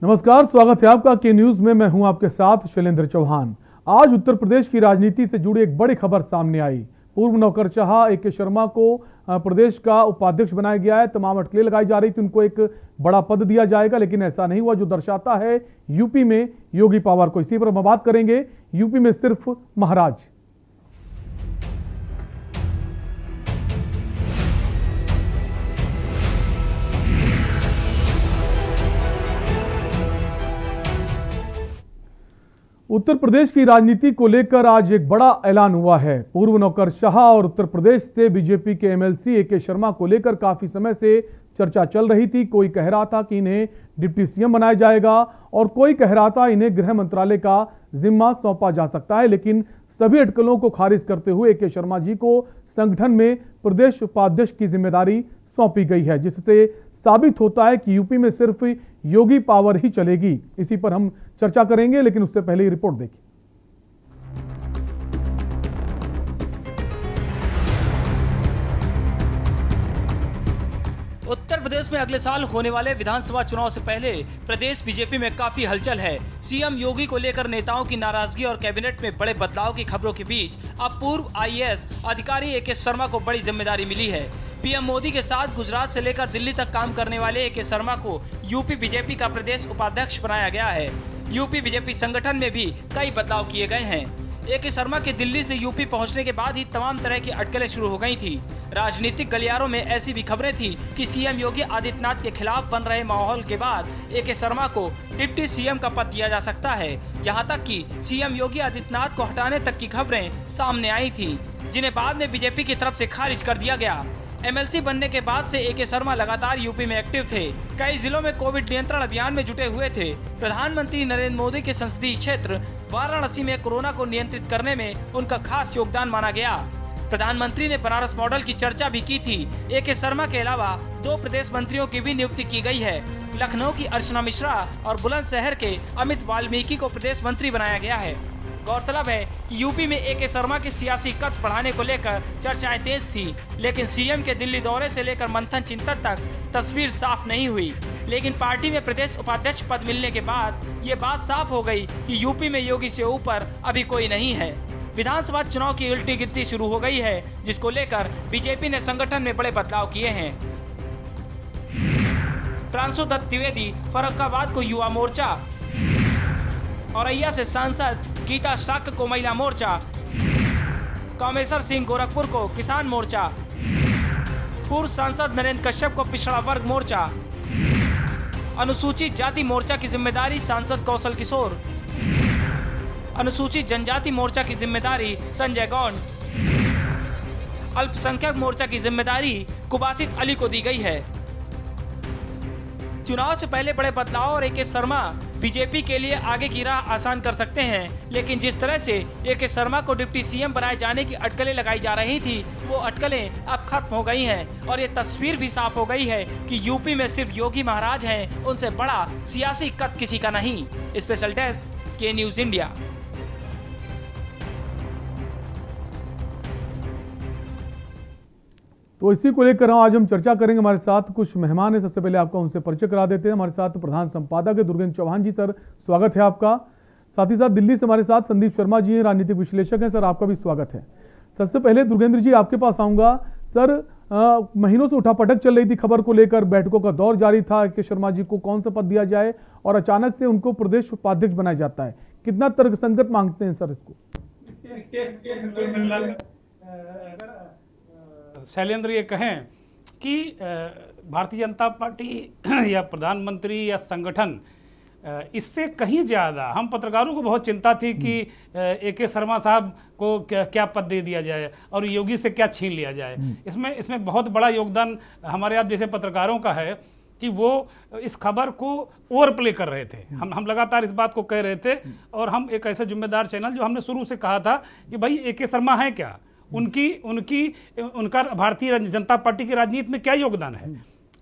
नमस्कार, स्वागत है आपका के न्यूज में। मैं हूं आपके साथ शैलेंद्र चौहान। आज उत्तर प्रदेश की राजनीति से जुड़ी एक बड़ी खबर सामने आई। पूर्व नौकरशाह AK शर्मा को प्रदेश का उपाध्यक्ष बनाया गया है। तमाम अटकलें लगाई जा रही थी, उनको एक बड़ा पद दिया जाएगा, लेकिन ऐसा नहीं हुआ, जो दर्शाता है यूपी में योगी पावर को। इसी पर हम बात करेंगे। यूपी में सिर्फ महाराज। उत्तर प्रदेश की राजनीति को लेकर आज एक बड़ा ऐलान हुआ है। पूर्व नौकरशाह और उत्तर प्रदेश से बीजेपी के MLC AK शर्मा को लेकर काफी समय से चर्चा चल रही थी। कोई कह रहा था कि इन्हें डिप्टी CM बनाया जाएगा और कोई कह रहा था इन्हें गृह मंत्रालय का जिम्मा सौंपा जा सकता है, लेकिन सभी अटकलों को खारिज करते हुए AK शर्मा जी को संगठन में प्रदेश उपाध्यक्ष की जिम्मेदारी सौंपी गई है, जिससे साबित होता है कि यूपी में सिर्फ योगी पावर ही चलेगी। इसी पर हम चर्चा करेंगे, लेकिन उससे पहले ही रिपोर्ट देखिए। उत्तर प्रदेश में अगले साल होने वाले विधानसभा चुनाव से पहले प्रदेश बीजेपी में काफी हलचल है। CM योगी को लेकर नेताओं की नाराजगी और कैबिनेट में बड़े बदलाव की खबरों के बीच अब पूर्व IAS अधिकारी AK शर्मा को बड़ी जिम्मेदारी मिली है। PM मोदी के साथ गुजरात से लेकर दिल्ली तक काम करने वाले AK शर्मा को यूपी बीजेपी का प्रदेश उपाध्यक्ष बनाया गया है। यूपी बीजेपी संगठन में भी कई बदलाव किए गए हैं। AK शर्मा के दिल्ली से यूपी पहुंचने के बाद ही तमाम तरह की अटकलें शुरू हो गई थी। राजनीतिक गलियारों में ऐसी भी खबरें थी कि CM योगी आदित्यनाथ के खिलाफ बन रहे माहौल के बाद AK शर्मा को डिप्टी CM का पद दिया जा सकता है। यहां तक कि CM योगी आदित्यनाथ को हटाने तक की खबरें सामने आई थी, जिन्हें बाद में बीजेपी की तरफ से खारिज कर दिया गया। MLC बनने के बाद से AK शर्मा लगातार यूपी में एक्टिव थे। कई जिलों में कोविड नियंत्रण अभियान में जुटे हुए थे। प्रधानमंत्री नरेंद्र मोदी के संसदीय क्षेत्र वाराणसी में कोरोना को नियंत्रित करने में उनका खास योगदान माना गया। प्रधानमंत्री ने बनारस मॉडल की चर्चा भी की थी। AK शर्मा के अलावा 2 प्रदेश मंत्रियों की भी नियुक्ति की गई है। लखनऊ की अर्चना मिश्रा और बुलंदशहर के अमित वाल्मीकि को प्रदेश मंत्री बनाया गया है। गौरतलब है कि यूपी में AK शर्मा की सियासी कद बढ़ाने को लेकर चर्चाएं तेज थी, लेकिन CM के दिल्ली दौरे से लेकर मंथन चिंतन तक तस्वीर साफ नहीं हुई। लेकिन पार्टी में प्रदेश उपाध्यक्ष पद मिलने के बाद ये बात साफ हो गई कि यूपी में योगी से ऊपर अभी कोई नहीं है। विधानसभा चुनाव की उल्टी गिनती शुरू हो गई है, जिसको लेकर बीजेपी ने संगठन में बड़े बदलाव किए हैं। प्रांशु दत्त द्विवेदी फर्रुखाबाद को युवा मोर्चा, औरैया से सांसद गीता शाक्य को महिला मोर्चा, कामेश्वर सिंह गोरखपुर को किसान मोर्चा, पूर्व सांसद नरेंद्र कश्यप को पिछड़ा वर्ग मोर्चा, अनुसूचित जाति मोर्चा की जिम्मेदारी सांसद कौशल किशोर, अनुसूचित जनजाति मोर्चा की जिम्मेदारी संजय गौंड, अल्पसंख्यक मोर्चा की जिम्मेदारी कुबासित अली को दी गई है। चुनाव से पहले बड़े बदलाव और AK शर्मा बीजेपी के लिए आगे की राह आसान कर सकते हैं, लेकिन जिस तरह से AK शर्मा को डिप्टी CM बनाए जाने की अटकलें लगाई जा रही थी, वो अटकलें अब खत्म हो गई हैं और ये तस्वीर भी साफ हो गई है कि यूपी में सिर्फ योगी महाराज हैं, उनसे बड़ा सियासी कद किसी का नहीं। स्पेशल डेस्क के न्यूज इंडिया। तो इसी को लेकर आज हम चर्चा करेंगे। हमारे साथ कुछ मेहमान हैं। सबसे पहले आपका उनसे परिचय करा देते हैं। हमारे साथ प्रधान संपादक है दुर्गेंद्र चौहान जी। सर, स्वागत है आपका। साथ ही साथ दिल्ली से हमारे साथ संदीप शर्मा जी हैं, राजनीतिक विश्लेषक हैं। सर, आपका भी स्वागत है। सबसे पहले दुर्गेंद्र जी, आपके पास आऊंगा। सर, महीनों से उठापटक चल रही थी खबर को लेकर, बैठकों का दौर जारी था AK शर्मा जी को कौन सा पद दिया जाए, और अचानक से उनको प्रदेश उपाध्यक्ष बनाया जाता है। कितना तर्कसंगत मांगते हैं सर इसको? शैलेंद्र ये कहें कि भारतीय जनता पार्टी या प्रधानमंत्री या संगठन, इससे कहीं ज़्यादा हम पत्रकारों को बहुत चिंता थी कि AK शर्मा साहब को क्या पद दे दिया जाए और योगी से क्या छीन लिया जाए। इसमें बहुत बड़ा योगदान हमारे आप जैसे पत्रकारों का है कि वो इस खबर को ओवर प्ले कर रहे थे। हम लगातार इस बात को कह रहे थे, और हम एक ऐसे जिम्मेदार चैनल जो हमने शुरू से कहा था कि भाई AK शर्मा है क्या, उनका भारतीय जनता पार्टी की राजनीति में क्या योगदान है।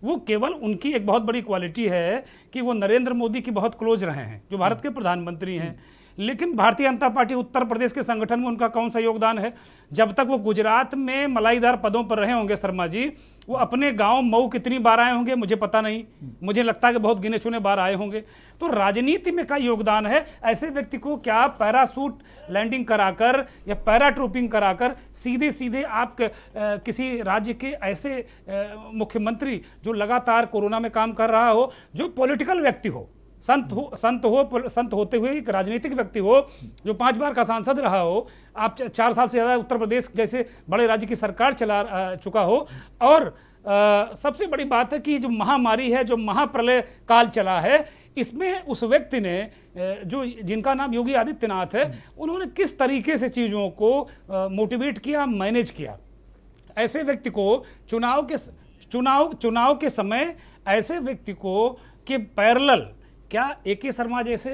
वो केवल उनकी एक बहुत बड़ी क्वालिटी है कि वो नरेंद्र मोदी की बहुत क्लोज रहे हैं, जो भारत के प्रधानमंत्री हैं। लेकिन भारतीय जनता पार्टी उत्तर प्रदेश के संगठन में उनका कौन सा योगदान है? जब तक वो गुजरात में मलाईदार पदों पर रहे होंगे शर्मा जी, वो अपने गांव मऊ कितनी बार आए होंगे मुझे पता नहीं, मुझे लगता है कि बहुत गिने चुने बार आए होंगे। तो राजनीति में का योगदान है? ऐसे व्यक्ति को क्या पैरासूट लैंडिंग कराकर या पैरा ट्रूपिंग कराकर सीधे सीधे आप किसी राज्य के ऐसे मुख्यमंत्री जो लगातार कोरोना में काम कर रहा हो, जो पॉलिटिकल व्यक्ति हो, संत होते हुए एक राजनीतिक व्यक्ति हो, जो 5 बार का सांसद रहा हो, आप 4 साल से ज़्यादा उत्तर प्रदेश जैसे बड़े राज्य की सरकार चला चुका हो, और सबसे बड़ी बात है कि जो महामारी है, जो महाप्रलय काल चला है, इसमें उस व्यक्ति ने जो जिनका नाम योगी आदित्यनाथ है, उन्होंने किस तरीके से चीज़ों को मोटिवेट किया, मैनेज किया। ऐसे व्यक्ति को चुनाव के समय ऐसे व्यक्ति को के पैरेलल क्या AK शर्मा जैसे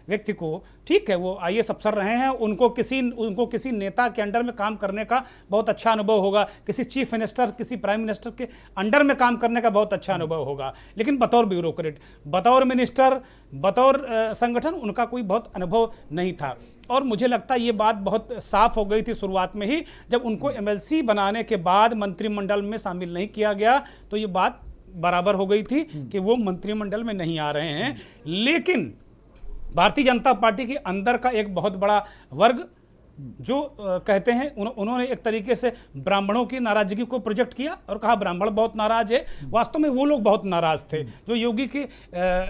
व्यक्ति को, ठीक है वो IAS अफसर रहे हैं, उनको किसी नेता के अंडर में काम करने का बहुत अच्छा अनुभव होगा, किसी चीफ मिनिस्टर, किसी प्राइम मिनिस्टर के अंडर में काम करने का बहुत अच्छा अनुभव होगा, लेकिन बतौर ब्यूरोक्रेट, बतौर मिनिस्टर, बतौर संगठन उनका कोई बहुत अनुभव नहीं था। और मुझे लगता है ये बात बहुत साफ हो गई थी शुरुआत में ही, जब उनको MLC बनाने के बाद मंत्रिमंडल में शामिल नहीं किया गया तो ये बात बराबर हो गई थी कि वो मंत्रिमंडल में नहीं आ रहे हैं। लेकिन भारतीय जनता पार्टी के अंदर का एक बहुत बड़ा वर्ग जो कहते हैं, उन्होंने एक तरीके से ब्राह्मणों की नाराजगी को प्रोजेक्ट किया और कहा ब्राह्मण बहुत नाराज है। वास्तव में वो लोग बहुत नाराज थे। जो योगी के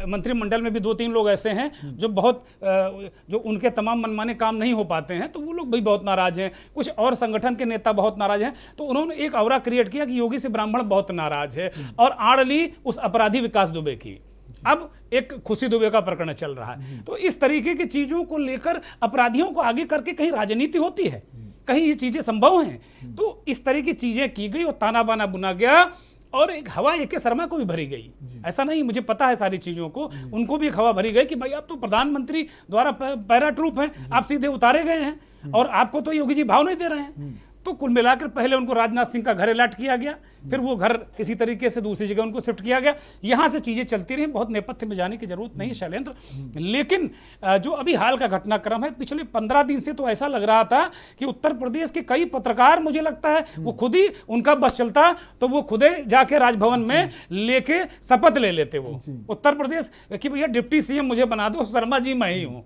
मंत्रिमंडल में भी 2-3 लोग ऐसे हैं जो उनके तमाम मनमाने काम नहीं हो पाते हैं, तो वो लोग भी बहुत नाराज हैं। कुछ और संगठन के नेता बहुत नाराज हैं। तो उन्होंने एक ऑरा क्रिएट किया कि योगी से ब्राह्मण बहुत नाराज है, और आड़ ली उस अपराधी विकास दुबे की। अब एक खुशी दुबे का प्रकरण चल रहा है। तो इस तरीके की चीजों को लेकर अपराधियों को आगे करके कहीं राजनीति होती है, कहीं ये चीजें संभव हैं। तो इस तरह की चीजें की गई और ताना बाना बुना गया, और एक हवा AK शर्मा को भी भरी गई। ऐसा नहीं, मुझे पता है सारी चीजों को, उनको भी एक हवा भरी गई कि भाई आप तो प्रधानमंत्री द्वारा पैरा ट्रूप हैं, आप सीधे उतारे गए हैं और आपको तो योगी जी भाव नहीं दे रहे हैं। तो कुल मिलाकर पहले उनको राजनाथ सिंह का घर अलॉट किया गया, फिर वो घर किसी तरीके से दूसरी जगह उनको शिफ्ट किया गया। यहाँ से चीज़ें चलती रही, बहुत नेपथ्य में जाने की जरूरत नहीं शैलेंद्र। लेकिन जो अभी हाल का घटनाक्रम है, पिछले 15 दिन से तो ऐसा लग रहा था कि उत्तर प्रदेश के कई पत्रकार, मुझे लगता है वो खुद ही, उनका बस चलता तो वो खुद ही जाके राजभवन में लेके शपथ ले लेते वो उत्तर प्रदेश कि भैया डिप्टी CM मुझे बना दो, शर्मा जी मैं ही हूँ।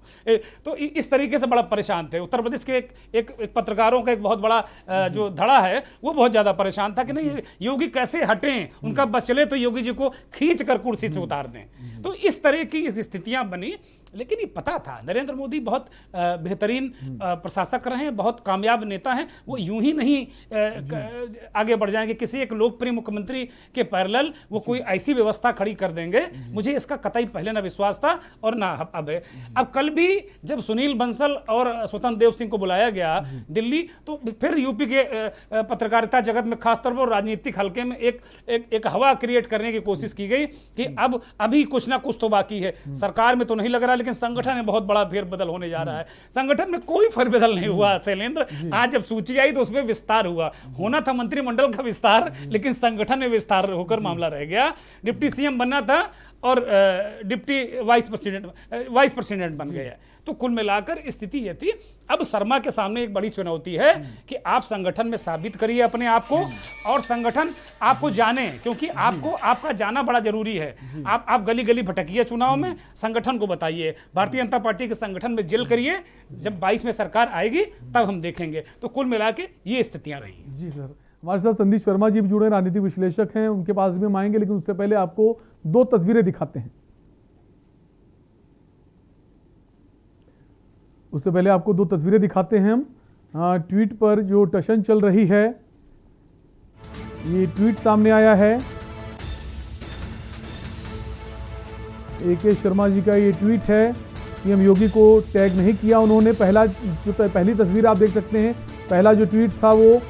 तो इस तरीके से बड़ा परेशान थे उत्तर प्रदेश के एक पत्रकारों का एक बहुत बड़ा जो धड़ा है वो बहुत ज्यादा परेशान था कि नहीं योगी कैसे हटें, उनका बस चले तो योगी जी को खींच कर कुर्सी से उतार दें। तो इस तरह की स्थितियां बनी। लेकिन ये पता था नरेंद्र मोदी बहुत बेहतरीन प्रशासक रहे हैं, बहुत कामयाब नेता हैं, वो यूं ही नहीं आगे बढ़ जाएंगे किसी एक लोकप्रिय मुख्यमंत्री के पैरेलल वो कोई ऐसी व्यवस्था खड़ी कर देंगे। मुझे इसका कतई पहले ना विश्वास था और ना अब है। अब कल भी जब सुनील बंसल और स्वतंत्र देव सिंह को बुलाया गया दिल्ली, तो फिर यूपी के पत्रकारिता जगत में खासतौर पर राजनीतिक हल्के में एक हवा क्रिएट करने की कोशिश की गई कि अब अभी कुछ ना कुछ तो बाकी है। सरकार में तो नहीं लग रहा, लेकिन संगठन में बहुत बड़ा फेरबदल होने जा रहा है। संगठन में कोई फेरबदल नहीं हुआ शैलेंद्र। आज जब सूची आई तो उसमें विस्तार हुआ, होना था मंत्रिमंडल का विस्तार, लेकिन संगठन में विस्तार होकर मामला रह गया। डिप्टी CM बनना था और डिप्टी वाइस प्रेसिडेंट बन गया। तो कुल मिलाकर स्थिति ये थी। अब शर्मा के सामने एक बड़ी चुनौती है कि आप संगठन में साबित करिए अपने आप को और संगठन आपको जाने, क्योंकि आपका जाना बड़ा जरूरी है। आप गली गली भटकिए चुनाव में, संगठन को बताइए, भारतीय जनता पार्टी के संगठन में जिल करिए। जब 22 में सरकार आएगी तब हम देखेंगे। तो कुल मिला के ये स्थितियां रही। जी सर, हमारे साथ संदीप शर्मा जी भी जुड़े, राजनीतिक विश्लेषक हैं, उनके पास भी हम आएंगे, लेकिन उससे पहले आपको 2 तस्वीरें दिखाते हैं। उससे पहले आपको 2 तस्वीरें दिखाते हैं हम। ट्वीट पर जो टशन चल रही है, ये ट्वीट सामने आया है AK शर्मा जी का। ये ट्वीट है, CM योगी को टैग नहीं किया उन्होंने। पहली तस्वीर आप देख सकते हैं, पहला जो ट्वीट था वो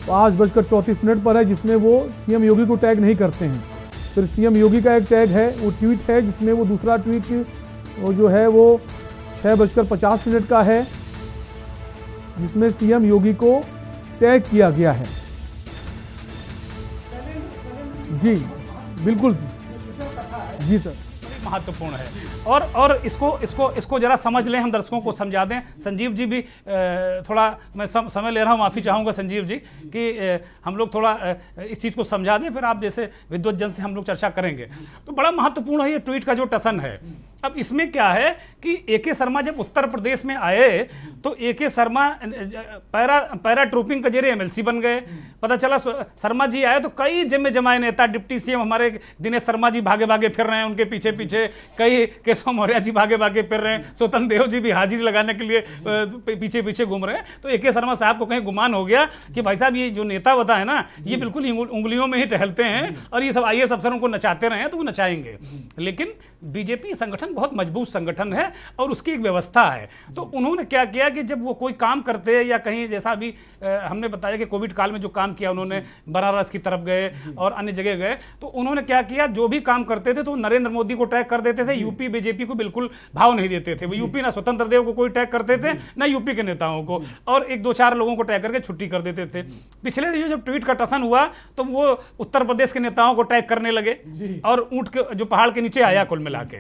5:34 पर है, जिसमें वो CM योगी को टैग नहीं करते हैं। फिर CM योगी का एक टैग है, वो ट्वीट है, जिसमें वो दूसरा ट्वीट वो जो है वो 6:50 का है, जिसमें CM योगी को टैग किया गया है। जी बिल्कुल जी सर। महत्वपूर्ण है। और इसको जरा समझ लें, हम दर्शकों को समझा दें। संजीव जी भी थोड़ा, मैं समय ले रहा हूँ, माफ़ी चाहूँगा संजीव जी कि हम लोग थोड़ा इस चीज़ को समझा दें, फिर आप जैसे विद्वत जन से हम लोग चर्चा करेंगे। तो बड़ा महत्वपूर्ण है ये ट्वीट का जो टसन है। अब इसमें क्या है कि ए.के. शर्मा जब उत्तर प्रदेश में आए तो ए.के. शर्मा पैरा ट्रूपिंग के जरिए एमएलसी बन गए। पता चला शर्मा जी आए तो कई जमे जमाए नेता, डिप्टी सीएम हमारे दिनेश शर्मा जी भागे भागे फिर रहे हैं उनके पीछे पीछे, कई केशव मौर्य जी भागे भागे फिर रहे हैं, स्वतंत्र देव जी भी हाजिरी लगाने के लिए पीछे पीछे घूम रहे हैं। तो ए.के. शर्मा साहब को कहीं गुमान हो गया कि भाई साहब ये जो नेता बता है ना, ये बिल्कुल उंगलियों में ही टहलते हैं और ये सब IAS अफसर उनको नचाते रहे हैं तो वो नचाएंगे। लेकिन बीजेपी संगठन बहुत मजबूत संगठन है और उसकी एक व्यवस्था है। तो उन्होंने क्या किया कि जब वो कोई काम करते हैं या कहीं, जैसा अभी हमने बताया कि कोविड काल में जो काम किया उन्होंने, बनारस की तरफ गए और अन्य जगह गए, तो उन्होंने क्या किया, जो भी काम करते थे तो नरेंद्र मोदी को टैग कर देते थे, यूपी बीजेपी को बिल्कुल भाव नहीं देते थे। वो यूपी ना स्वतंत्र देव को कोई टैग करते थे ना यूपी के नेताओं को, और एक दो चार लोगों को टैग करके छुट्टी कर देते थे। पिछले दिनों जब ट्वीट का टसन हुआ तो वो उत्तर प्रदेश के नेताओं को टैग करने लगे और ऊंट के जो पहाड़ के नीचे आया कुल मिला के।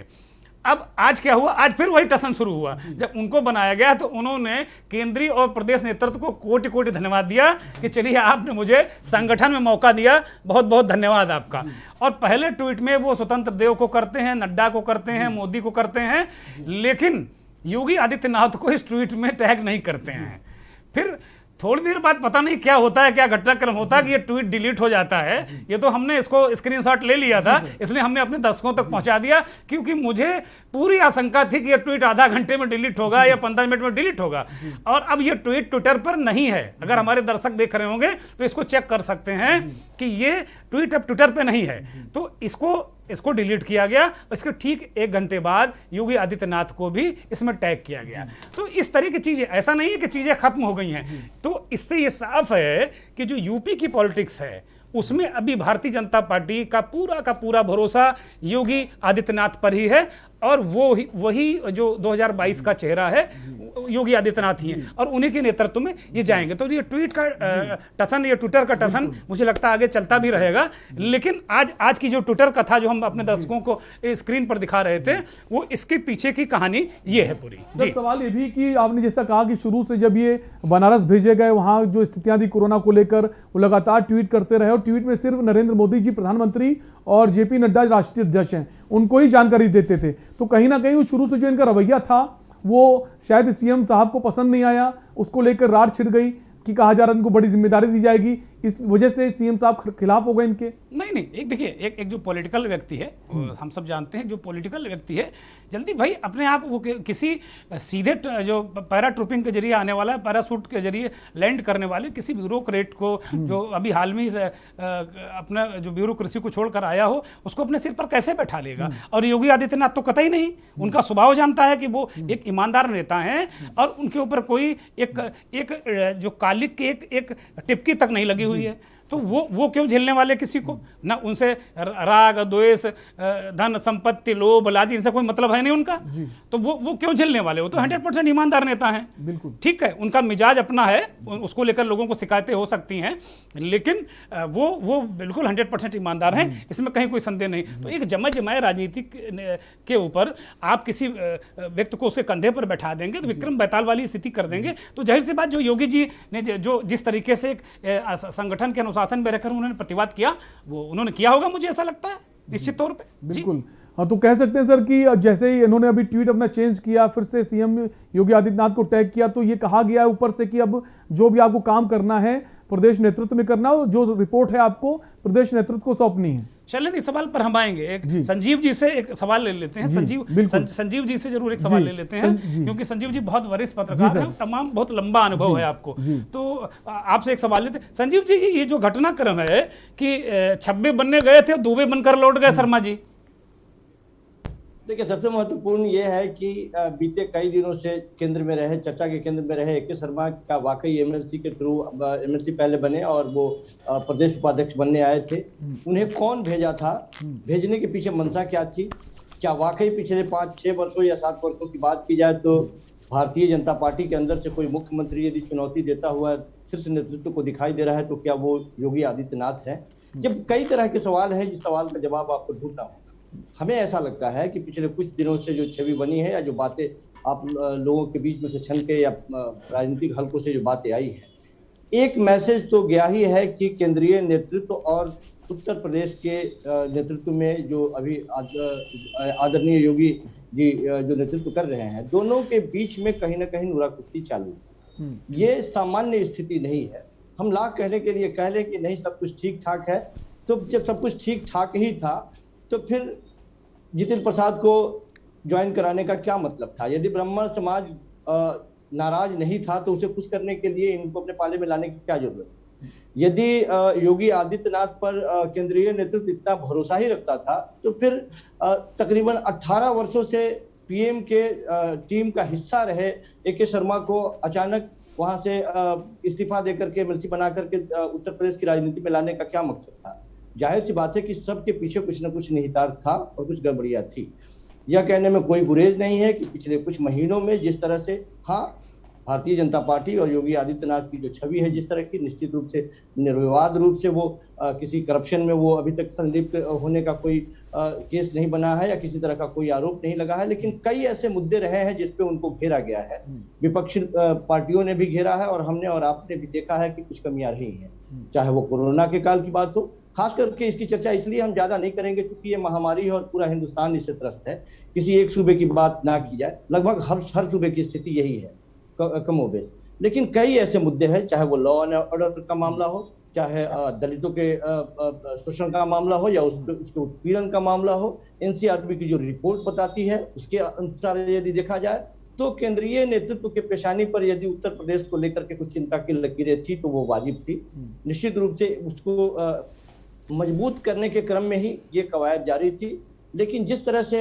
अब आज क्या हुआ, आज फिर वही टसन शुरू हुआ। जब उनको बनाया गया तो उन्होंने केंद्रीय और प्रदेश नेतृत्व को कोटि कोटि धन्यवाद दिया कि चलिए आपने मुझे संगठन में मौका दिया, बहुत बहुत धन्यवाद आपका। और पहले ट्वीट में वो स्वतंत्र देव को करते हैं, नड्डा को करते हैं, मोदी को करते हैं, लेकिन योगी आदित्यनाथ को इस ट्वीट में टैग नहीं करते हैं। फिर थोड़ी देर बाद पता नहीं क्या होता है, क्या घटनाक्रम होता है कि ये ट्वीट डिलीट हो जाता है। ये तो हमने इसको स्क्रीनशॉट ले लिया था, इसलिए हमने अपने दर्शकों तक पहुंचा दिया, क्योंकि मुझे पूरी आशंका थी कि ये ट्वीट आधा घंटे में डिलीट होगा या 15 मिनट में डिलीट होगा। और अब ये ट्वीट ट्विटर पर नहीं है। अगर हमारे दर्शक देख रहे होंगे तो इसको चेक कर सकते हैं कि ये ट्वीट अब ट्विटर पर नहीं है। तो इसको डिलीट किया गया। इसके ठीक 1 घंटे बाद योगी आदित्यनाथ को भी इसमें टैग किया गया। तो इस तरह की चीजें, ऐसा नहीं है कि चीजें खत्म हो गई हैं। तो इससे ये साफ है कि जो यूपी की पॉलिटिक्स है उसमें अभी भारतीय जनता पार्टी का पूरा भरोसा योगी आदित्यनाथ पर ही है, और वही जो 2022 का चेहरा है योगी आदित्यनाथ ही हैं और उन्हीं के नेतृत्व में ये जाएंगे। तो ये ट्वीट का टसन, ये ट्विटर का टसन मुझे लगता है आगे चलता भी रहेगा। लेकिन आज की जो ट्विटर कथा जो हम अपने दर्शकों को स्क्रीन पर दिखा रहे थे, वो इसके पीछे की कहानी ये है पूरी। जी, सवाल ये भी कि आपने जैसा कहा कि शुरू से जब ये बनारस भेजे गए, वहां जो स्थितियां थी कोरोना को लेकर, वो लगातार ट्वीट करते रहे और ट्वीट में सिर्फ नरेंद्र मोदी जी प्रधानमंत्री और JP नड्डा राष्ट्रीय अध्यक्ष हैं, उनको ही जानकारी देते थे। तो कहीं ना कहीं शुरू से जो इनका रवैया था वो शायद CM साहब को पसंद नहीं आया, उसको लेकर रार छिड़ गई कि कहा जा रहा है इनको बड़ी जिम्मेदारी दी जाएगी, इस वजह से CM साहब खिलाफ हो गए इनके। नहीं, एक देखिए, एक जो पॉलिटिकल व्यक्ति है, हम सब जानते हैं, जो पॉलिटिकल व्यक्ति है जल्दी भाई अपने आप वो किसी सीधे जो पैरा ट्रूपिंग के जरिए आने वाला है, पैरासूट के जरिए लैंड करने वाले किसी ब्यूरोक्रेट को, जो अभी हाल में अपना जो ब्यूरोक्रेसी को छोड़कर आया हो, उसको अपने सिर पर कैसे बैठा लेगा। और योगी आदित्यनाथ तो कतई नहीं, उनका स्वभाव जानता है कि वो एक ईमानदार नेता हैं और उनके ऊपर कोई एक जो कालिक की एक टिपकी तक नहीं लगी हुई है। तो वो क्यों झेलने वाले किसी को, ना उनसे राग द्वेष, धन संपत्ति, लोभ लालच, इनसे कोई मतलब है नहीं उनका। तो वो क्यों झेलने वाले, वो तो 100% ईमानदार नेता हैं। बिल्कुल ठीक है, उनका मिजाज अपना है, उसको लेकर लोगों को शिकायतें हो सकती हैं, लेकिन वो बिल्कुल 100% ईमानदार हैं, इसमें कहीं कोई संदेह नहीं। तो एक जमाए राजनीति के ऊपर आप किसी व्यक्ति को उसके कंधे पर बैठा देंगे तो विक्रम बैताल वाली स्थिति कर देंगे। तो जाहिर सी बात, जो योगी जी ने जो जिस तरीके से एक संगठन के अनुसार में रहकर उन्होंने प्रतिवाद किया, वो उन्होंने किया होगा, मुझे ऐसा लगता है निश्चित तौर पे। बिल्कुल। हाँ, तो कह सकते हैं सर कि जैसे ही इन्होंने अभी ट्वीट अपना चेंज किया, फिर से CM योगी आदित्यनाथ को टैग किया, तो ये कहा गया है ऊपर से कि अब जो भी आपको काम करना है प्रदेश नेतृत्व में करना हो, जो रिपोर्ट है आपको प्रदेश नेतृत्व को सौंपनी है। चलिए, इस सवाल पर हम आएंगे। एक संजीव जी से एक सवाल ले लेते हैं। संजीव जी से जरूर एक सवाल ले लेते हैं, क्योंकि संजीव जी बहुत वरिष्ठ पत्रकार हैं, तमाम बहुत लंबा अनुभव है आपको। तो आपसे एक सवाल लेते हैं संजीव जी, ये जो घटनाक्रम है कि छब्बे बनने गए थे, दुबे बनकर लौट गए शर्मा जी। देखिए, सबसे महत्वपूर्ण ये है कि बीते कई दिनों से केंद्र में रहे, चर्चा के केंद्र में रहे ए.के. शर्मा का वाकई MLC के थ्रू, MLC पहले बने और वो प्रदेश उपाध्यक्ष बनने आए थे। उन्हें कौन भेजा था, भेजने के पीछे मंशा क्या थी, क्या वाकई पिछले 5-6 वर्षों या 7 वर्षों की बात की जाए तो भारतीय जनता पार्टी के अंदर से कोई मुख्यमंत्री यदि चुनौती देता हुआ शीर्ष नेतृत्व को दिखाई दे रहा है तो क्या वो योगी आदित्यनाथ है। जब कई तरह के सवाल हैं, जिस सवाल का जवाब आपको ढूंढना होगा। हमें ऐसा लगता है कि पिछले कुछ दिनों से जो छवि बनी है या जो बातें आप लोगों के बीच में से छन के या राजनीतिक हलकों से जो बातें आई है, एक मैसेज तो गया ही है कि केंद्रीय नेतृत्व और उत्तर प्रदेश के नेतृत्व में जो अभी आदरणीय योगी जी जो नेतृत्व कर रहे हैं, दोनों के बीच में कहीं ना कहीं नूरा कुश्ती चालू है। ये सामान्य स्थिति नहीं है। हम लाख कहने के लिए कह लें कि नहीं सब कुछ ठीक ठाक है, तो जब सब कुछ ठीक ठाक ही था तो फिर जितिन प्रसाद को ज्वाइन कराने का क्या मतलब था? यदि ब्राह्मण समाज नाराज नहीं था तो उसे खुश करने के लिए इनको अपने पाले में लाने की क्या जरूरत? यदि योगी आदित्यनाथ पर केंद्रीय नेतृत्व इतना भरोसा ही रखता था तो फिर तकरीबन 18 वर्षों से पीएम के टीम का हिस्सा रहे AK शर्मा को अचानक वहां से इस्तीफा देकर के एमएलसी बना करके उत्तर प्रदेश की राजनीति में लाने का क्या मकसद था? जाहिर सी बात है कि सबके पीछे कुछ न कुछ निहितार्थ था और कुछ गड़बड़ियां थी। यह कहने में कोई गुरेज नहीं है कि पिछले कुछ महीनों में जिस तरह से भारतीय जनता पार्टी और योगी आदित्यनाथ की जो छवि है, जिस तरह की, निश्चित रूप से निर्विवाद रूप से वो किसी करप्शन में वो अभी तक संलिप्त होने का कोई केस नहीं बना है या किसी तरह का कोई आरोप नहीं लगा है, लेकिन कई ऐसे मुद्दे रहे हैं जिसपे उनको घेरा गया है। विपक्षी पार्टियों ने भी घेरा है और हमने और आपने भी देखा है कि कुछ कमियां रही हैं, चाहे वो कोरोना के काल की बात हो। खास करके इसकी चर्चा इसलिए हम ज्यादा नहीं करेंगे क्योंकि ये महामारी है और पूरा हिंदुस्तान इससे त्रस्त है। किसी एक सूबे की बात ना की जाए, लगभग हर सूबे की स्थिति यही है कमोबेश। लेकिन कई ऐसे मुद्दे हैं, चाहे वो लॉ एंड ऑर्डर का मामला हो, चाहे दलितों के शोषण का मामला हो या उसके उत्पीड़न का मामला हो। एनसीआरबी की जो रिपोर्ट बताती है उसके अनुसार यदि देखा जाए तो केंद्रीय नेतृत्व के पेशानी पर यदि उत्तर प्रदेश को लेकर के कुछ चिंता की लकीरें थी तो वो वाजिब थी। निश्चित रूप से उसको मजबूत करने के क्रम में ही ये कवायद जारी थी। लेकिन जिस तरह से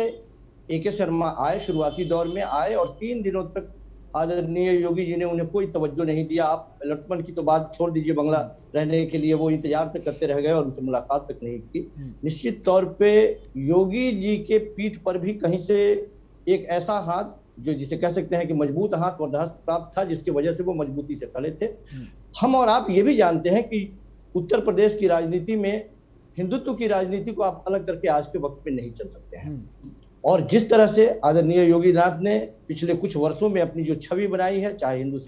AK शर्मा आए, शुरुआती दौर में आए और 3 दिनों तक आदरणीय योगी जी ने उन्हें कोई तवज्जो नहीं दिया। आप अलॉटमेंट की तो बात छोड़ दीजिए, बंगला रहने के लिए वो इंतजार तक करते रह गए और उनसे मुलाकात तक नहीं की। निश्चित तौर पे योगी जी के पीठ पर भी कहीं से एक ऐसा हाथ, जो जिसे कह सकते हैं कि मजबूत हाथ वरदहस्त प्राप्त था, जिसकी वजह से वो मजबूती से खड़े थे। हम और आप ये भी जानते हैं कि उत्तर प्रदेश की राजनीति में हिंदुत्व की राजनीति को आप अलग करके आज के वक्त में नहीं चल सकते हैं। और जिस तरह से आदरणीय योगी नाथ ने पिछले कुछ वर्षों में अपनी जो छवि बनाई है, चाहे हिंदू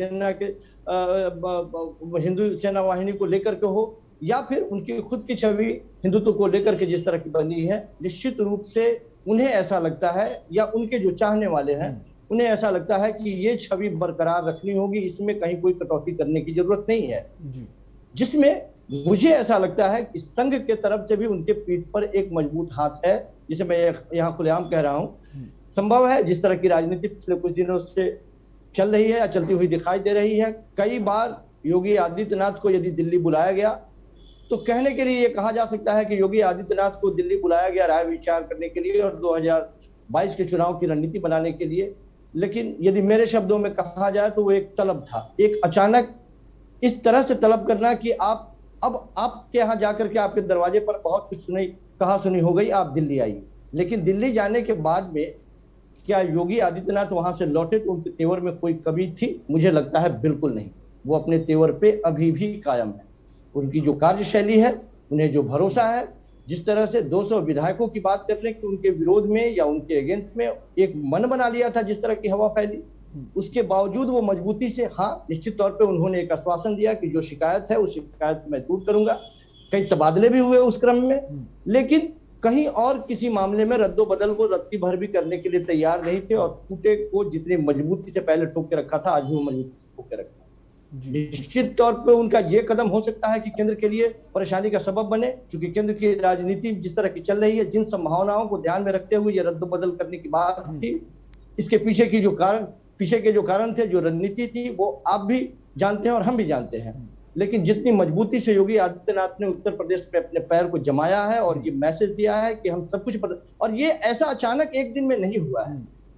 सेना वाहिनी को लेकर के हो या फिर उनकी खुद की छवि हिंदुत्व को लेकर के जिस तरह की बनी है, निश्चित रूप से उन्हें ऐसा लगता है या उनके जो चाहने वाले हैं उन्हें ऐसा लगता है कि ये छवि बरकरार रखनी होगी, इसमें कहीं कोई कटौती करने की जरूरत नहीं है। जिसमें मुझे ऐसा लगता है कि संघ के तरफ से भी उनके पीठ पर एक मजबूत हाथ है, जिसे मैं यहाँ खुलेआम कह रहा हूँ। संभव है जिस तरह की राजनीति पिछले कुछ दिनों से चल रही है या चलती हुई दिखाई दे रही है, कई बार योगी आदित्यनाथ को यदि दिल्ली बुलाया गया तो कहने के लिए ये कहा जा सकता है कि योगी आदित्यनाथ को दिल्ली बुलाया गया राय विचार करने के लिए और 2022 के चुनाव की रणनीति बनाने के लिए। लेकिन यदि मेरे शब्दों में कहा जाए तो वो एक तलब था, एक अचानक इस तरह से तलब करना कि आप अब आपके यहाँ जाकर के आपके दरवाजे पर बहुत कुछ कहा सुनी हो गई, आप दिल्ली आइए। लेकिन दिल्ली जाने के बाद में क्या योगी आदित्यनाथ वहां से लौटे तो उनके तेवर में कोई कमी थी? मुझे लगता है बिल्कुल नहीं। वो अपने तेवर पे अभी भी कायम है। उनकी जो कार्यशैली है, उन्हें जो भरोसा है, जिस तरह से 200 विधायकों की बात कर लें कि उनके विरोध में या उनके अगेंस्ट में एक मन बना लिया था, जिस तरह की हवा फैली, उसके बावजूद वो मजबूती से, हाँ निश्चित तौर पे उन्होंने एक आश्वासन दिया कि जो शिकायत है उस शिकायत मैं दूर करूंगा। कई तबादले भी हुए उस क्रम में, लेकिन कहीं और किसी मामले में रद्दो बदल को रत्ती भर भी करने के लिए तैयार नहीं थे और खूंटे को जितनी मजबूती से पहले ठोक के रखा था, आज भी वो मजबूती से ठोक के रखा। निश्चित तौर पे उनका ये कदम हो सकता है कि केंद्र के लिए परेशानी का सबब बने, क्योंकि केंद्र की राजनीति जिस तरह की चल रही है, जिन संभावनाओं को ध्यान में रखते हुए ये रद्द बदल करने की बात थी, इसके पीछे के जो कारण थे, जो रणनीति थी, वो आप भी जानते हैं और हम भी जानते हैं। लेकिन जितनी मजबूती से योगी आदित्यनाथ ने उत्तर प्रदेश में अपने पैर को जमाया है और ये मैसेज दिया है कि हम सब कुछ और ये ऐसा अचानक एक दिन में नहीं हुआ है।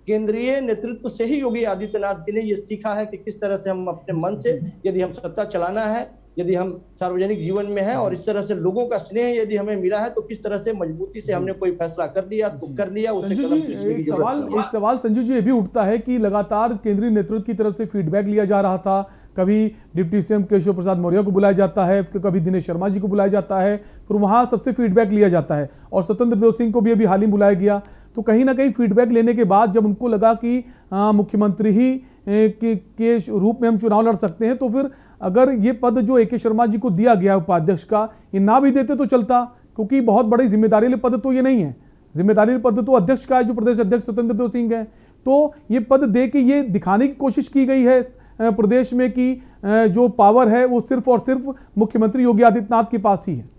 केंद्रीय नेतृत्व से ही योगी आदित्यनाथ जी ने ये सीखा है कि किस तरह से हम अपने मन से, यदि हम सत्ता चलाना है, यदि हम सार्वजनिक जीवन में हैं और इस तरह से लोगों का स्नेह यदि हमें मिला है, तो किस तरह से मजबूती से हमने कोई फैसला कर लिया तो कर लिया। एक सवाल संजू जी ये भी उठता है कि लगातार केंद्रीय नेतृत्व की तरफ से फीडबैक लिया जा रहा था, कभी डिप्टी सीएम केशव प्रसाद मौर्य को बुलाया जाता है, फिर कभी दिनेश शर्मा जी को बुलाया जाता है, फिर वहाँ सबसे फीडबैक लिया जाता है। और स्वतंत्र देव सिंह को भी अभी हाल ही बुलाया गया। तो कहीं ना कहीं फीडबैक लेने के बाद जब उनको लगा कि मुख्यमंत्री ही के रूप में हम चुनाव लड़ सकते हैं, तो फिर अगर ये पद जो ए के शर्मा जी को दिया गया उपाध्यक्ष का, ये ना भी देते तो चलता, क्योंकि बहुत बड़ी जिम्मेदारी वाले पद तो ये नहीं है। जिम्मेदारी पद तो अध्यक्ष का है, जो प्रदेश अध्यक्ष स्वतंत्र देव सिंह है। तो ये पद दे के ये दिखाने की कोशिश की गई है प्रदेश में कि जो पावर है वो सिर्फ और सिर्फ मुख्यमंत्री योगी आदित्यनाथ के पास ही है।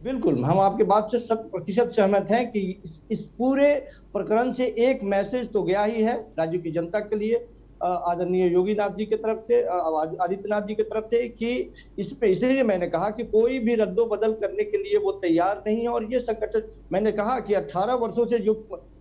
बिल्कुल, हम आपके बात से 100% सहमत हैं कि इस पूरे प्रकरण से एक मैसेज तो गया ही है राज्य की जनता के लिए, आदरणीय योगी नाथ जी की तरफ से, आदित्यनाथ जी की तरफ से, कि इस पे इसलिए मैंने कहा कि कोई भी रद्दो बदल करने के लिए वो तैयार नहीं है। और ये संगठन, मैंने कहा कि 18 वर्षों से जो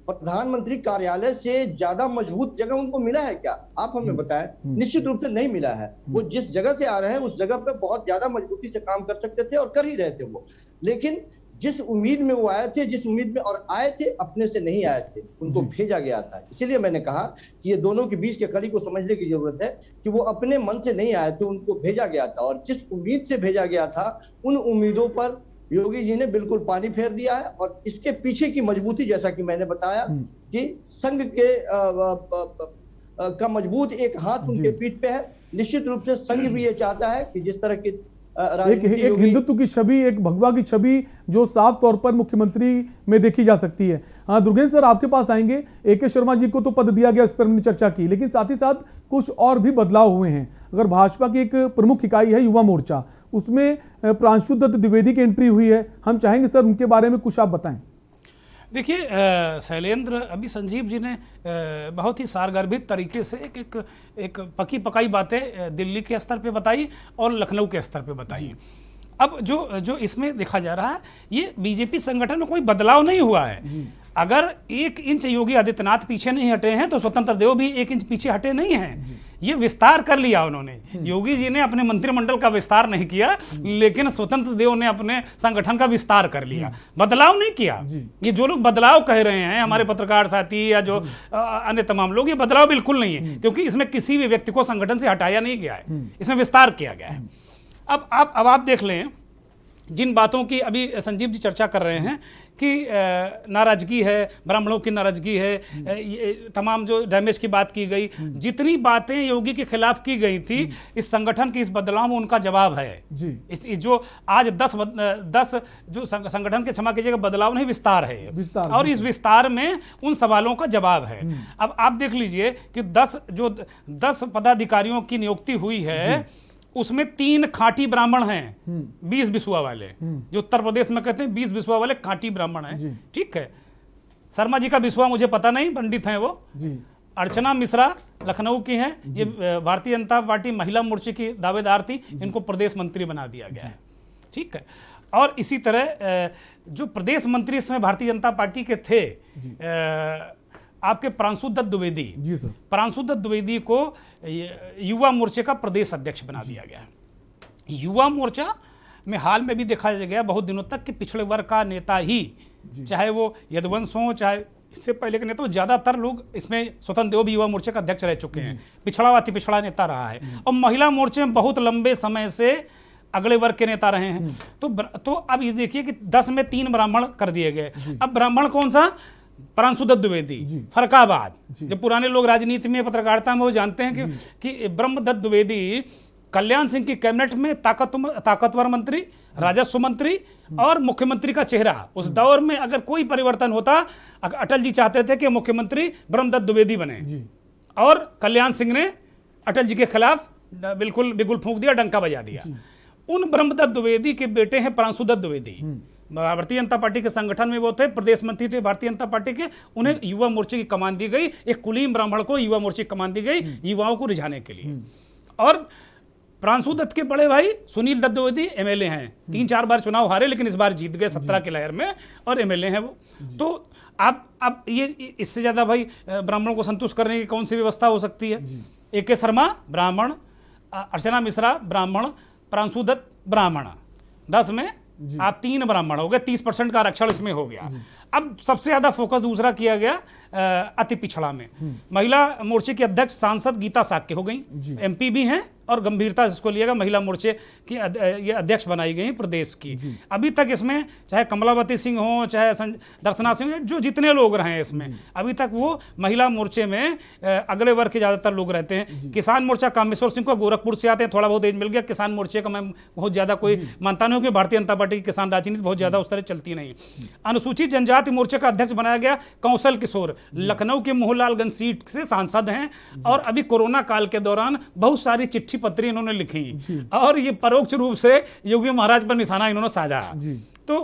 प्रधानमंत्री कार्यालय से ज्यादा मजबूत जगह उनको मिला है क्या? आप हमें बताएं। निश्चित रूप से नहीं मिला है। वो जिस जगह से आ रहे हैं उस जगह पे बहुत ज्यादा मजबूती से काम कर सकते थे और कर ही रहे थे वो। लेकिन जिस उम्मीद में वो आए थे, जिस उम्मीद में और आए थे, अपने से नहीं आए थे, उनको भेजा गया था। इसीलिए मैंने कहा कि ये दोनों के बीच के कड़ी को समझने की जरूरत है कि वो अपने मन से नहीं आए थे, उनको भेजा गया था। और जिस उम्मीद से भेजा गया था, उन उम्मीदों पर योगी जी ने बिल्कुल पानी फेर दिया है। और इसके पीछे की मजबूती, जैसा कि मैंने बताया कि संघ के का मजबूत एक हाथ उनके पीठ पे है। निश्चित रूप से संघ भी ये चाहता है कि जिस तरह की एक हिंदुत्व की छवि, एक भगवा की छवि जो साफ तौर पर मुख्यमंत्री में देखी जा सकती है। हाँ दुर्गेश सर, आपके पास आएंगे। ए के शर्मा जी को तो पद दिया गया, इस पर हमने चर्चा की, लेकिन साथ ही साथ कुछ और भी बदलाव हुए हैं। अगर भाजपा की एक प्रमुख इकाई है युवा मोर्चा, उसमें प्रांशुदत्त द्विवेदी की एंट्री हुई है। हम चाहेंगे सर उनके बारे में कुछ आप बताएं। देखिए शैलेंद्र, अभी संजीव जी ने बहुत ही सारगर्भित तरीके से एक पकी पकाई बातें दिल्ली के स्तर पे बताई और लखनऊ के स्तर पे बताई। अब जो इसमें देखा जा रहा है, ये बीजेपी संगठन में कोई बदलाव नहीं हुआ है। अगर 1 इंच योगी आदित्यनाथ पीछे नहीं हटे हैं तो स्वतंत्र देव भी 1 इंच पीछे हटे नहीं हैं। ये विस्तार कर लिया उन्होंने। योगी जी ने अपने मंत्रिमंडल का विस्तार नहीं किया, लेकिन स्वतंत्र देव ने अपने संगठन का विस्तार कर लिया, बदलाव नहीं किया। ये जो लोग बदलाव कह रहे हैं, हमारे पत्रकार साथी या जो अन्य तमाम लोग, ये बदलाव बिल्कुल नहीं है, क्योंकि इसमें किसी भी व्यक्ति को संगठन से हटाया नहीं गया है, इसमें विस्तार किया गया है। अब आप देख लें, जिन बातों की अभी संजीव जी चर्चा कर रहे हैं कि नाराजगी है, ब्राह्मणों की नाराजगी है, तमाम जो डैमेज की बात की गई, जितनी बातें योगी के खिलाफ की गई थी, इस संगठन के इस बदलाव में उनका जवाब है जी। इस जो आज 10 जो संगठन के, क्षमा कीजिएगा, बदलाव नहीं, विस्तार है, और इस विस्तार में उन सवालों का जवाब है। अब आप देख लीजिए कि 10 पदाधिकारियों की नियुक्ति हुई है, उसमें 3 खांटी ब्राह्मण हैं, 20 बिस्वा वाले, जो उत्तर प्रदेश में कहते हैं 20 बिस्वा वाले खांटी ब्राह्मण हैं। ठीक है, शर्मा जी का बिस्वा मुझे पता नहीं, पंडित हैं वो जी। अर्चना मिश्रा लखनऊ की हैं, ये भारतीय जनता पार्टी महिला मोर्चे की दावेदार थी, इनको प्रदेश मंत्री बना दिया गया है। ठीक है, और इसी तरह जो प्रदेश मंत्री इसमें भारतीय जनता पार्टी के थे, आपके प्रांशुदत्त द्विवेदी, प्रांशुदत्त द्विवेदी को युवा मोर्चे का प्रदेश अध्यक्ष बना दिया गया है। युवा मोर्चा में हाल में भी देखा गया बहुत दिनों तक कि पिछड़े वर्ग का नेता ही, चाहे वो यदुवंश हो, चाहे इससे पहले के नेता, ज्यादातर लोग इसमें, स्वतंत्र देव भी युवा मोर्चे का अध्यक्ष रह चुके हैं, पिछड़ा अति पिछड़ा नेता रहा है, और महिला मोर्चे में बहुत लंबे समय से अगले वर्ग के नेता रहे हैं। तो अब ये देखिए कि 10 में 3 ब्राह्मण कर दिए गए। अब ब्राह्मण कौन सा? प्रांशुदत्त द्विवेदी, फरकाबाद। जब पुराने लोग राजनीति में, पत्रकारिता में वो जानते हैं कि ब्रह्मदत्त द्विवेदी कल्याण सिंह की कैबिनेट में ताकतवर मंत्री, राजस्व मंत्री और मुख्यमंत्री का चेहरा। उस दौर में अगर कोई परिवर्तन होता, अटल जी चाहते थे कि मुख्यमंत्री ब्रह्मदत्त द्विवेदी बने, और कल्याण सिंह ने अटल जी के खिलाफ बिल्कुल बिगुल फूंक दिया, डंका बजा दिया। उन ब्रह्मदत्त द्विवेदी के बेटे हैं प्रांशुदत्त द्विवेदी, भारतीय जनता पार्टी के संगठन में वो थे, प्रदेश मंत्री थे भारतीय जनता पार्टी के। उन्हें युवा मोर्चे की कमान दी गई, एक कुलीन ब्राह्मण को युवा मोर्चे की कमान दी गई, युवाओं को रिझाने के लिए। और प्रांशुदत्त के बड़े भाई सुनील दत्त द्विवेदी एमएलए हैं, 3-4 बार चुनाव हारे, लेकिन इस बार जीत गए 17 की लहर में, और एमएलए हैं वो। तो अब ये इससे ज्यादा भाई ब्राह्मणों को संतुष्ट करने की कौन सी व्यवस्था हो सकती है? ए के शर्मा ब्राह्मण, अर्चना मिश्रा ब्राह्मण, प्रांशुदत्त ब्राह्मण, 10 में आप 3 ब्राह्मण हो गए, 30% का आरक्षण इसमें हो गया। अब सबसे ज्यादा फोकस दूसरा किया गया अति पिछड़ा में। महिला मोर्चे की अध्यक्ष सांसद गीता साक्य हो गई, एमपी भी हैं और गंभीरता जिसको लिएगा महिला मोर्चे की ये अध्यक्ष बनाई गई प्रदेश की। अभी तक इसमें चाहे कमलावती सिंह हो, चाहे दर्शना सिंह, जो जितने लोग रहे हैं इसमें, अभी तक वो महिला मोर्चे में अगले वर्ग के ज्यादातर लोग रहते हैं। किसान मोर्चा कामेश्वर सिंह को गोरखपुर से आते हैं, थोड़ा बहुत एज मिल गया। किसान मोर्चे का मैं बहुत ज्यादा कोई मानता नहीं हूं कि भारतीय जनता पार्टी की किसान राजनीति बहुत ज्यादा उस तरह चलती नहीं। अनुसूचित जनजाति मोर्चे का अध्यक्ष बनाया गया कौशल किशोर, लखनऊ के मोहनलालगंज सीट से सांसद हैं और अभी कोरोना काल के दौरान बहुत सारी चिट्ठी पत्री इन्होंने लिखी और ये परोक्ष रूप से योगी महाराज पर निशाना इन्होंने साधा। तो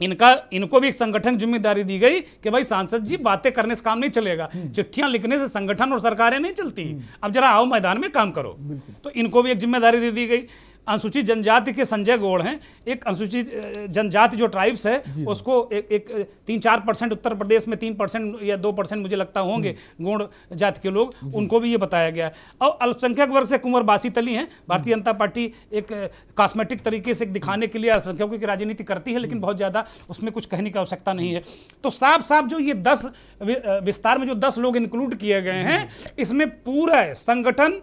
इनको भी एक संगठन जिम्मेदारी दी गई कि भाई सांसद जी बातें करने से काम नहीं चलेगा, चिट्ठियां लिखने से संगठन और सरकारें नहीं चलती, अब जरा आओ मैदान में काम करो। तो इनको भी एक जिम्मेदारी दे दी गई। अनुसूचित जनजाति के संजय गौड़ हैं, एक अनुसूचित जनजाति जो ट्राइब्स है उसको एक 3-4% उत्तर प्रदेश में 3% या 2% मुझे लगता होंगे गौड़ जाति के लोग, उनको भी ये बताया गया है। और अल्पसंख्यक वर्ग से कुंवर बासित अली हैं। भारतीय जनता पार्टी एक कॉस्मेटिक तरीके से दिखाने के लिए अल्पसंख्यकों की राजनीति करती है, लेकिन बहुत ज़्यादा उसमें कुछ कहने की आवश्यकता नहीं है। तो साफ साफ जो ये 10 विस्तार में जो 10 लोग इंक्लूड किए गए हैं, इसमें पूरा संगठन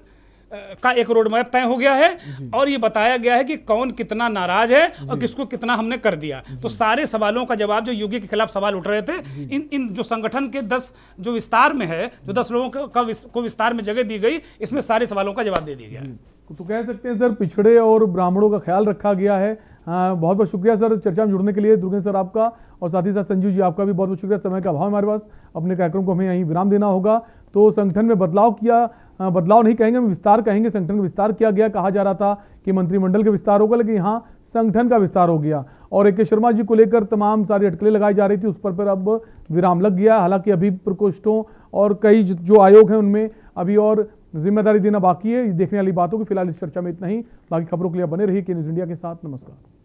का एक रोड मैप तय हो गया है और ये बताया गया है कि कौन कितना नाराज है और किसको कितना हमने कर दिया। तो सारे सवालों का जवाब जो योगी के खिलाफ सवाल उठ रहे थे, इन जो संगठन के 10 जो विस्तार में है, जो 10 लोगों को विस्तार में जगह दी गई, इसमें सारे सवालों का जवाब दे दिया गया है। तो कह सकते हैं सर पिछड़े और ब्राह्मणों का ख्याल रखा गया है। बहुत बहुत शुक्रिया सर चर्चा में जुड़ने के लिए, दुर्गेश सर आपका, और साथ ही साथ संजीव जी आपका भी बहुत बहुत शुक्रिया। समय का अभाव हमारे पास, अपने कार्यक्रम को हमें यहीं विराम देना होगा। तो संगठन में बदलाव नहीं कहेंगे, हम विस्तार कहेंगे। संगठन का विस्तार किया गया, कहा जा रहा था कि मंत्रिमंडल का विस्तार होगा, लेकिन यहाँ संगठन का विस्तार हो गया। और ए के शर्मा जी को लेकर तमाम सारी अटकलें लगाई जा रही थी, उस पर अब विराम लग गया। हालांकि अभी प्रकोष्ठों और कई जो आयोग हैं उनमें अभी और जिम्मेदारी देना बाकी है। देखने वाली बातों की फिलहाल इस चर्चा में इतना ही। बाकी खबरों के लिए बने रहिए के न्यूज़ इंडिया के साथ। नमस्कार।